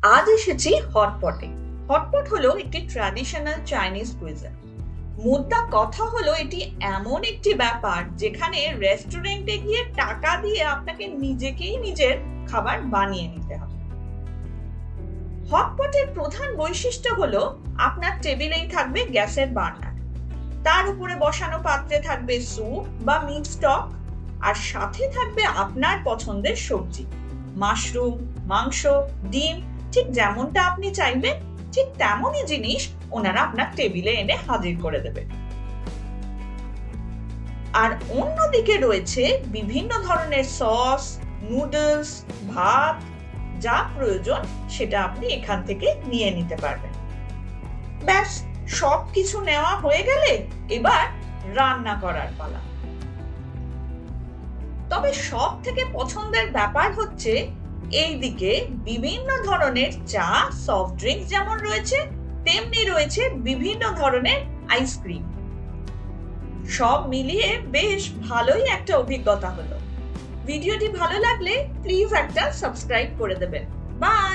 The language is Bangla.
আজ এসেছি হটপটে। হটপট হলো একটি ট্র্যাডিশনাল চাইনিজ কুইজিন। মোদ্দা কথা হলো এটি এমন একটি ব্যাপার যেখানে রেস্টুরেন্টে গিয়ে টাকা দিয়ে আপনাকে নিজেকেই নিজের খাবার বানিয়ে নিতে হবে। হটপটের প্রধান বৈশিষ্ট্য হলো আপনার টেবিলেই থাকবে গ্যাসের বার্নার, তার উপরে বসানো পাত্রে থাকবে স্যুপ বা মিট স্টক, আর সাথে থাকবে আপনার পছন্দের সবজি, মাশরুম, মাংস, ডিম, ঠিক যেমনটা আপনি চাইবেন ঠিক তেমনই জিনিস ওনারা আপনার টেবিলে এনে হাজির করে দেবে। আর অন্যদিকে রয়েছে বিভিন্ন ধরনের সস, নুডলস, ভাত, যা প্রয়োজন সেটা আপনি এখান থেকে নিয়ে নিতে পারবেন। ব্যাস, সবকিছু নেওয়া হয়ে গেলে এবার রান্না করার পালা। তবে সব থেকে পছন্দের ব্যাপার হচ্ছে এইদিকে বিভিন্ন ধরনের চা, সফট ড্রিঙ্কস যেমন রয়েছে তেমনি রয়েছে বিভিন্ন ধরনের আইসক্রিম। সব মিলিয়ে বেশ ভালোই একটা অভিজ্ঞতা হলো। ভিডিওটি ভালো লাগলে প্লিজ একটা সাবস্ক্রাইব করে দেবেন। বাই।